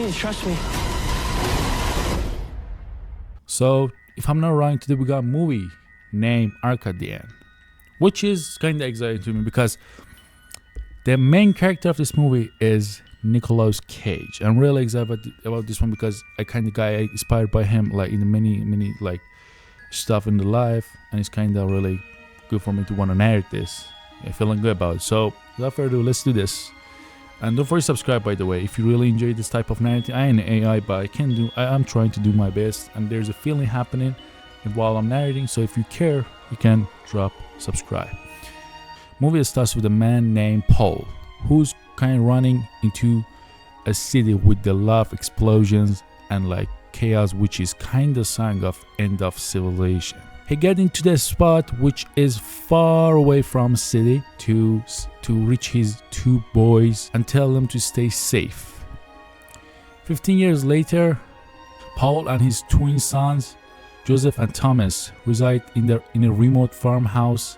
need to trust me. So, if I'm not wrong, today we got a movie named Arcadian, which is kind of exciting to me because the main character of this movie is Nicolas Cage. I'm really excited about this one because I kind of got inspired by him, like in the many like stuff in the life, and it's kind of really good for me to want to narrate this. I'm feeling good about it. So without further ado, let's do this. And don't forget to subscribe, by the way, if you really enjoy this type of narrating. I am an AI, but I'm trying to do my best, and there's a feeling happening while I'm narrating. So if you care, you can drop subscribe. Movie starts with a man named Paul, who's kind of running into a city with the lot of explosions and like chaos, which is kind of sign of end of civilization. He gets into the spot which is far away from city to reach his two boys and tell them to stay safe. 15 years later, Paul and his twin sons, Joseph and Thomas, reside in a remote farmhouse.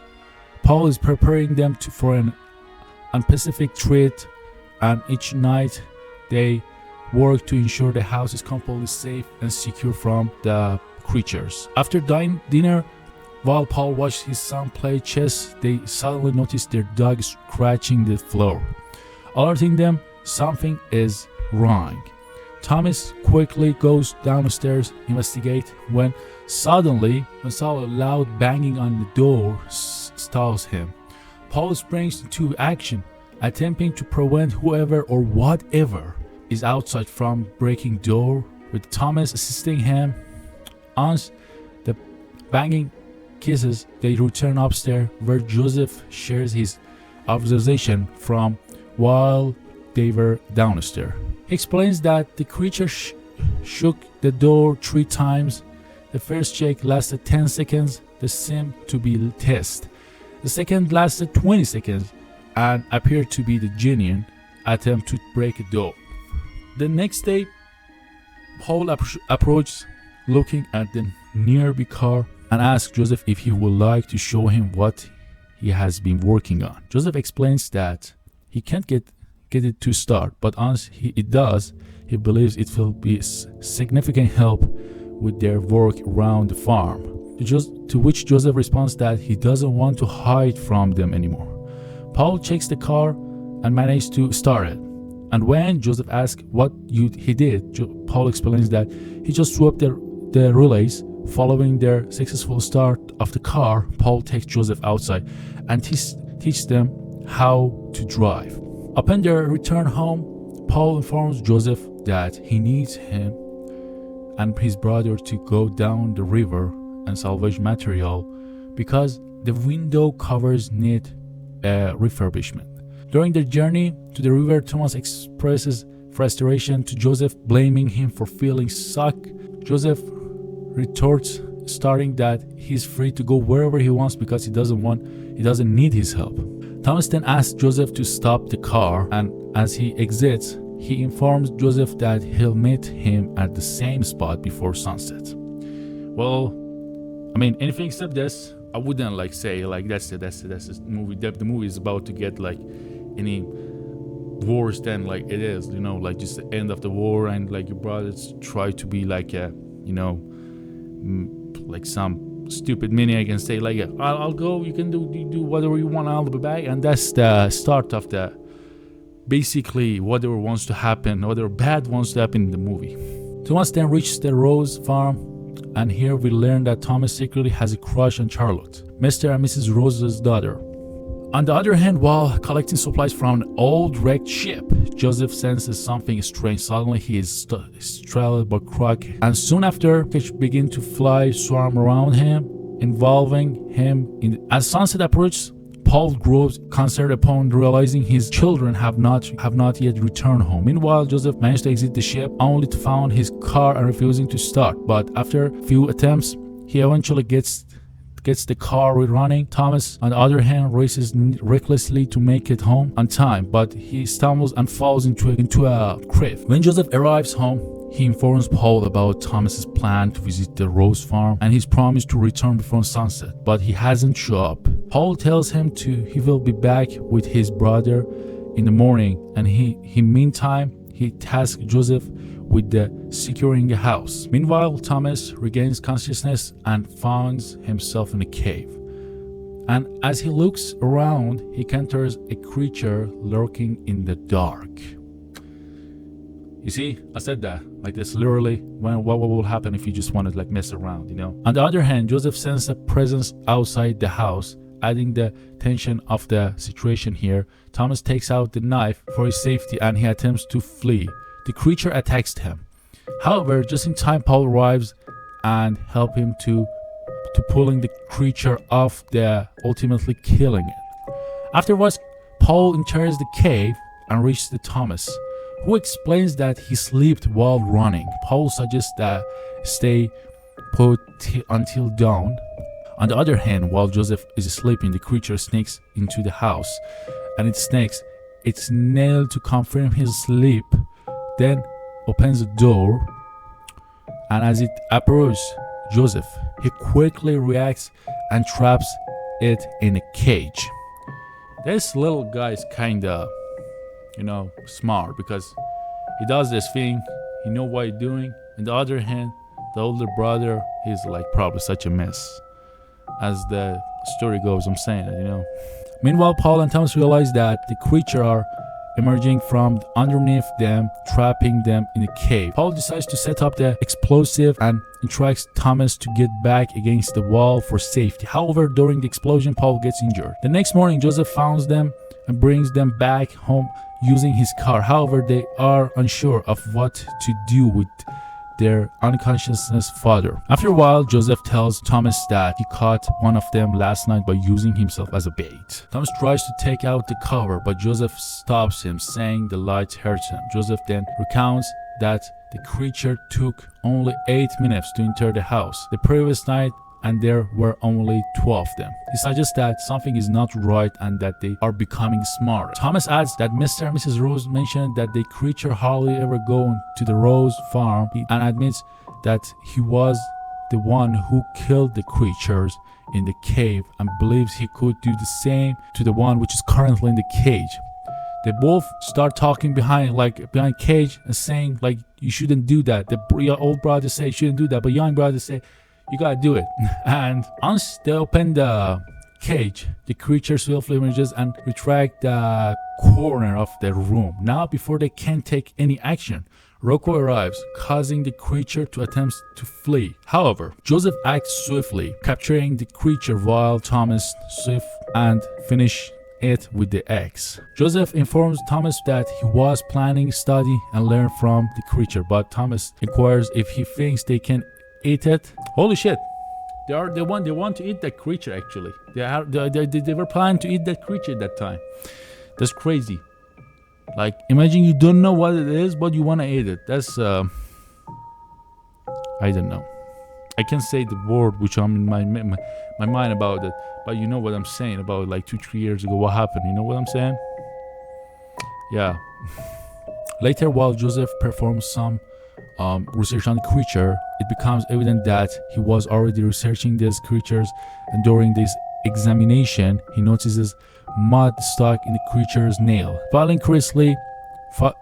Paul is preparing them for an unspecific treat, and each night they work to ensure the house is completely safe and secure from the creatures. After dinner, while Paul watched his son play chess, they suddenly noticed their dog scratching the floor. Alerting them something is wrong. Thomas quickly goes downstairs to investigate when suddenly a loud banging on the door stalls him. Paul springs into action, attempting to prevent whoever or whatever is outside from breaking door, with Thomas assisting him. Once the banging kisses, they return upstairs where Joseph shares his observation from while they were downstairs. He explains that the creature shook the door 3 times. The first shake lasted 10 seconds. This seemed to be a test. The second lasted 20 seconds and appeared to be the genuine attempt to break a door. The next day, Paul approached, looking at the nearby car, and asked Joseph if he would like to show him what he has been working on. Joseph explains that he can't get it to start, but once it does, he believes it will be significant help with their work around the farm. To which Joseph responds that he doesn't want to hide from them anymore. Paul checks the car and manages to start it. And when Joseph asks what he did, Paul explains that he just swapped the relays. Following their successful start of the car, Paul takes Joseph outside and teaches them how to drive. Upon their return home, Paul informs Joseph that he needs him and his brother to go down the river and salvage material because the window covers need refurbishment. During their journey to the river, Thomas expresses frustration to Joseph, blaming him for feeling stuck. Joseph retorts, stating that he's free to go wherever he wants because he doesn't need his help. Thomas then asks Joseph to stop the car, and as he exits, he informs Joseph that he'll meet him at the same spot before sunset. Well, I mean, anything except this, I wouldn't like say like that's the movie. The movie is about to get like any worse than like it is, like just the end of the war, and like your brothers try to be like a, like some stupid maniac and say like, I'll go, you can do whatever you want, I'll be back. And that's the start of the basically whatever wants to happen, whatever bad wants to happen in the movie. Thomas then reaches the Rose farm, and here we learn that Thomas secretly has a crush on Charlotte, Mr. and Mrs. Rose's daughter. On the other hand, while collecting supplies from an old wrecked ship, Joseph senses something strange. Suddenly he is straddled by Croc, and soon after, fish begin to swarm around him, involving him. As sunset approaches, Paul grows concerned upon realizing his children have not yet returned home. Meanwhile, Joseph managed to exit the ship only to find his car and refusing to start. But after a few attempts, he eventually gets the car running. Thomas, on the other hand, races recklessly to make it home on time, but he stumbles and falls into a cliff. When Joseph arrives home, he informs Paul about Thomas's plan to visit the Rose farm and his promise to return before sunset, but he hasn't shown up. Paul tells him he will be back with his brother in the morning, and meantime he tasks Joseph with the securing the house. Meanwhile, Thomas regains consciousness and finds himself in a cave. And as he looks around, he encounters a creature lurking in the dark. You see, I said that. Like this literally, what will happen if you just want to like mess around, you know? On the other hand, Joseph senses a presence outside the house, adding the tension of the situation here. Thomas takes out the knife for his safety and he attempts to flee. The creature attacks him. However, just in time, Paul arrives and helps him to pulling the creature off, ultimately killing it. Afterwards, Paul enters the cave and reaches the Thomas, who explains that he slept while running. Paul suggests that stay put until dawn. On the other hand, while Joseph is sleeping, the creature sneaks into the house, and its nail to confirm his sleep, then opens the door, and as it approaches Joseph, he quickly reacts and traps it in a cage. This little guy is kinda, smart, because he does this thing, he knows what he's doing. On the other hand, the older brother, he's like probably such a mess. As the story goes, I'm saying that, Meanwhile, Paul and Thomas realize that the creature are emerging from underneath them, trapping them in a cave. Paul decides to set up the explosive and instructs Thomas to get back against the wall for safety. However, during the explosion, Paul gets injured. The next morning, Joseph finds them and brings them back home using his car. However, they are unsure of what to do with their unconscious father. After a while, Joseph tells Thomas that he caught one of them last night by using himself as a bait. Thomas tries to take out the cover, but Joseph stops him, saying the light hurts him. Joseph then recounts that the creature took only 8 minutes to enter the house the previous night, and there were only 12 of them. He suggests that something is not right and that they are becoming smarter. Thomas adds that Mr. and Mrs. Rose mentioned that the creature hardly ever go to the Rose farm, and admits that he was the one who killed the creatures in the cave and believes he could do the same to the one which is currently in the cage. They both start talking behind cage and saying like, you shouldn't do that. The old brother say you shouldn't do that, but young brother say you gotta do it. And once they open the cage, the creature swiftly emerges and retract the corner of the room. Now, before they can take any action, Rocco arrives, causing the creature to attempt to flee. However, Joseph acts swiftly, capturing the creature while Thomas swift and finish it with the axe. Joseph informs Thomas that he was planning to study and learn from the creature, but Thomas inquires if he thinks they can eat it. Holy shit! They want to eat that creature. Actually, they were planning to eat that creature at that time. That's crazy. Like, imagine you don't know what it is, but you want to eat it. That's I don't know. I can't say the word which I'm in my mind about it, but you know what I'm saying about like 2-3 years ago. What happened? You know what I'm saying? Yeah. Later, while Joseph performs some research on the creature, it becomes evident that he was already researching these creatures, and during this examination he notices mud stuck in the creature's nail. Following curiously,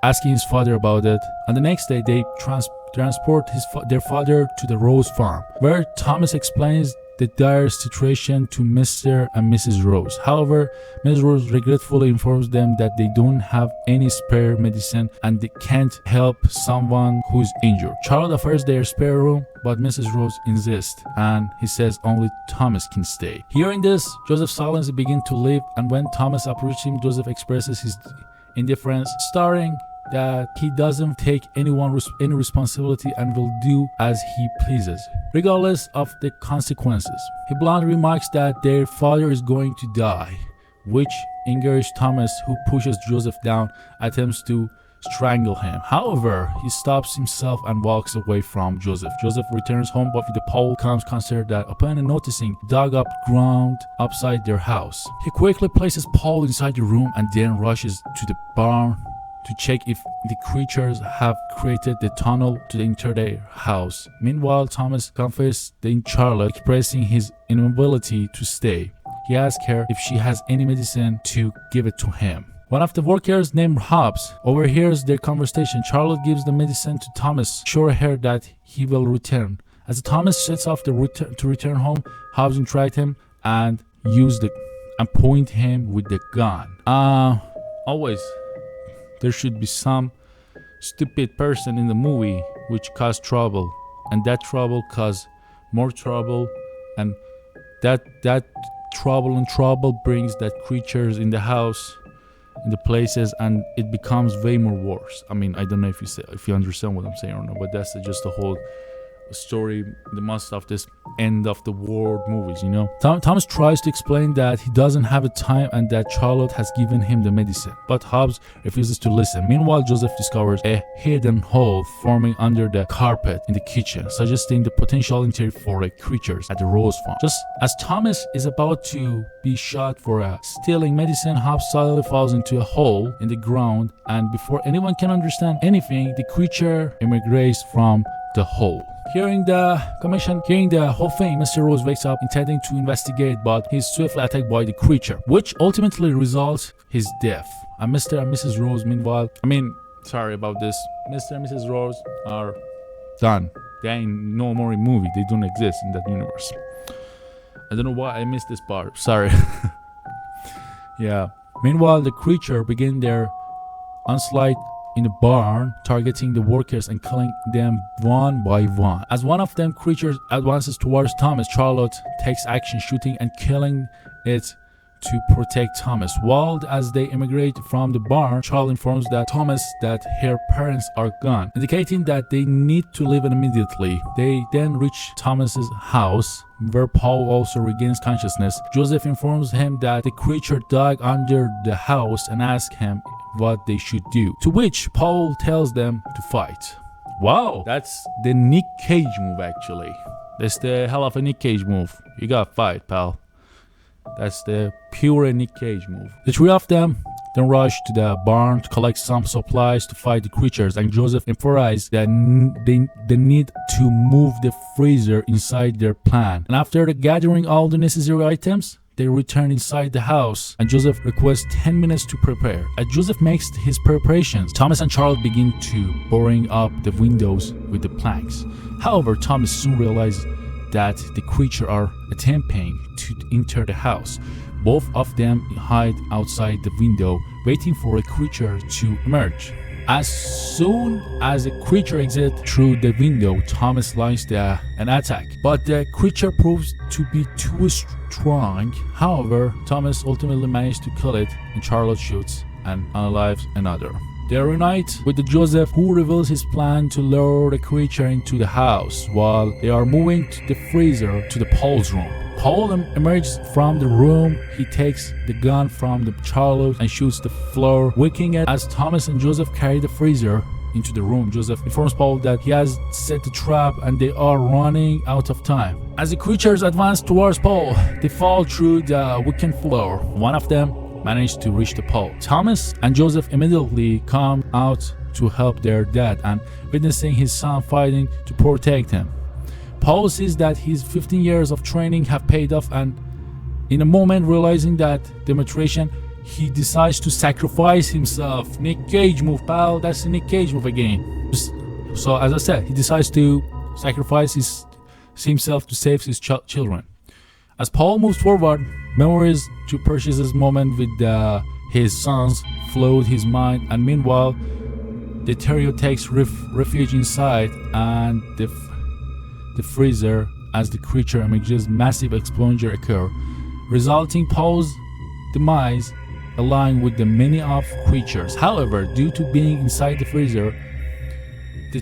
asking his father about it, and the next day they transport their father to the Rose farm, where Thomas explains the dire situation to Mr. and Mrs. Rose. However, Mrs. Rose regretfully informs them that they don't have any spare medicine and they can't help someone who's injured. Charlotte offers their spare room, but Mrs. Rose insists, and he says only Thomas can stay. Hearing this, Joseph silently begins to leave, and when Thomas approaches him, Joseph expresses his indifference, stating that he doesn't take any responsibility and will do as he pleases, regardless of the consequences. He bluntly remarks that their father is going to die, which angers Thomas, who pushes Joseph down, attempts to strangle him. However, he stops himself and walks away from Joseph. Joseph returns home, but with the Paul becomes concerned that upon noticing dug up ground outside their house. He quickly places Paul inside the room and then rushes to the barn to check if the creatures have created the tunnel to enter their house. Meanwhile, Thomas confesses in Charlotte, expressing his inability to stay. He asks her if she has any medicine to give it to him. One of the workers named Hobbs overhears their conversation. Charlotte gives the medicine to Thomas, assuring her that he will return. As Thomas sets off to return home, Hobbs interrupts him and point him with the gun. Always there should be some stupid person in the movie which cause trouble, and that trouble cause more trouble, and that trouble brings that creatures in the house, in the places, and it becomes way more worse. I mean, I don't know if you understand what I'm saying or not, but that's just the whole story, the most of this end of the world movies, you know. Thomas tries to explain that he doesn't have a time and that Charlotte has given him the medicine, but Hobbs refuses to listen. Meanwhile, Joseph discovers a hidden hole forming under the carpet in the kitchen, suggesting the potential entry for creatures at the rose farm. Just as Thomas is about to be shot for stealing medicine, Hobbs suddenly falls into a hole in the ground, and before anyone can understand anything, the creature emigrates from the hole. Hearing the whole thing, Mr. Rose wakes up intending to investigate, but he's swiftly attacked by the creature, which ultimately results his death. And Mr. and Mrs. Rose, meanwhile, sorry about this, Mr. and Mrs. Rose are done. They ain't no more in movie. They don't exist in that universe. I don't know why I missed this part. Sorry. Yeah. Meanwhile, the creature begin their onslaught in the barn, targeting the workers and killing them one by one. As one of them creatures advances towards Thomas, Charlotte takes action, shooting and killing it to protect Thomas. While as they immigrate from the barn, Charlotte informs Thomas that her parents are gone, indicating that they need to leave immediately. They then reach Thomas's house, where Paul also regains consciousness. Joseph informs him that the creature dug under the house and asks him what they should do, to which Paul tells them to fight. Wow, that's the Nick Cage move actually. That's the hell of a Nick Cage move. You gotta fight, pal. That's the pure Nick Cage move. The three of them then rush to the barn to collect some supplies to fight the creatures, and Joseph emphasizes that they need to move the freezer inside their plan. And after gathering all the necessary items, they return inside the house, and Joseph requests 10 minutes to prepare. As Joseph makes his preparations, Thomas and Charlotte begin to boring up the windows with the planks. However, Thomas soon realizes that the creature are attempting to enter the house. Both of them hide outside the window, waiting for a creature to emerge. As soon as the creature exits through the window, Thomas launches an attack, but the creature proves to be too strong. However, Thomas ultimately manages to kill it, and Charlotte shoots and unalives another. They reunite with Joseph, who reveals his plan to lure the creature into the house while they are moving the freezer to the Paul's room. Paul emerges from the room. He takes the gun from the Charlotte and shoots the floor, waking it. As Thomas and Joseph carry the freezer into the room, Joseph informs Paul that he has set the trap and they are running out of time. As the creatures advance towards Paul, they fall through the weakened floor. One of them manages to reach the Paul. Thomas and Joseph immediately come out to help their dad, and witnessing his son fighting to protect him, Paul sees that his 15 years of training have paid off, and in a moment realizing that demonstration, he decides to sacrifice himself. Nick Cage move, pal. That's the Nick Cage move again. So as I said, he decides to sacrifice himself to save his children. As Paul moves forward, memories to purchase this moment with his sons flood his mind, and meanwhile, the terrier takes refuge inside and the freezer as the creature emerges. Massive explosion occur, resulting Paul's demise along with the many of creatures. However, due to being inside the freezer, the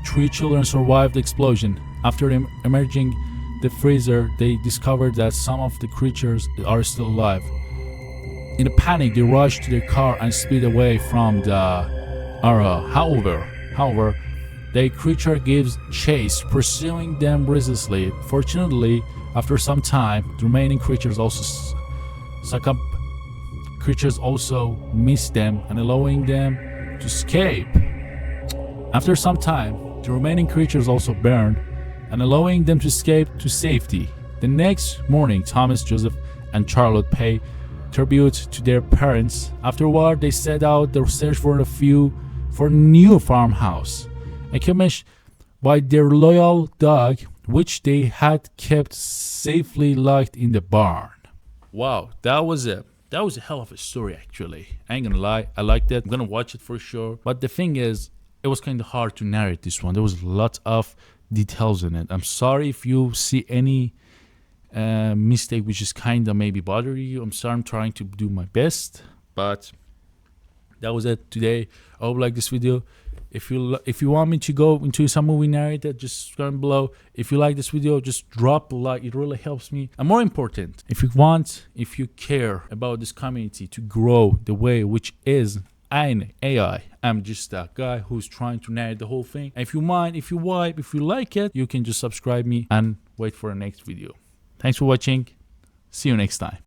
three children survived the explosion. After emerging the freezer, they discovered that some of the creatures are still alive. In a panic, they rush to their car and speed away from the area. However, the creature gives chase, pursuing them relentlessly. Fortunately, after some time, the remaining creatures also miss them and allowing them to escape. After some time, the remaining creatures also burned and allowing them to escape to safety. The next morning, Thomas, Joseph, and Charlotte pay tribute to their parents. Afterward, they set out their search for a new farmhouse, accompanied by their loyal dog, which they had kept safely locked in the barn. Wow, that was a hell of a story, actually. I ain't gonna lie, I liked it. I'm gonna watch it for sure. But the thing is, it was kind of hard to narrate this one. There was lots of details in it. I'm sorry if you see any mistake which is kind of maybe bothering you. I'm sorry, I'm trying to do my best. But that was it today. I hope you like this video. If you want me to go into some movie narrated, just comment below. If you like this video, just drop a like. It really helps me. And more important, if you care about this community to grow the way which is an AI, I'm just that guy who's trying to narrate the whole thing. And if you like it, you can just subscribe me and wait for the next video. Thanks for watching. See you next time.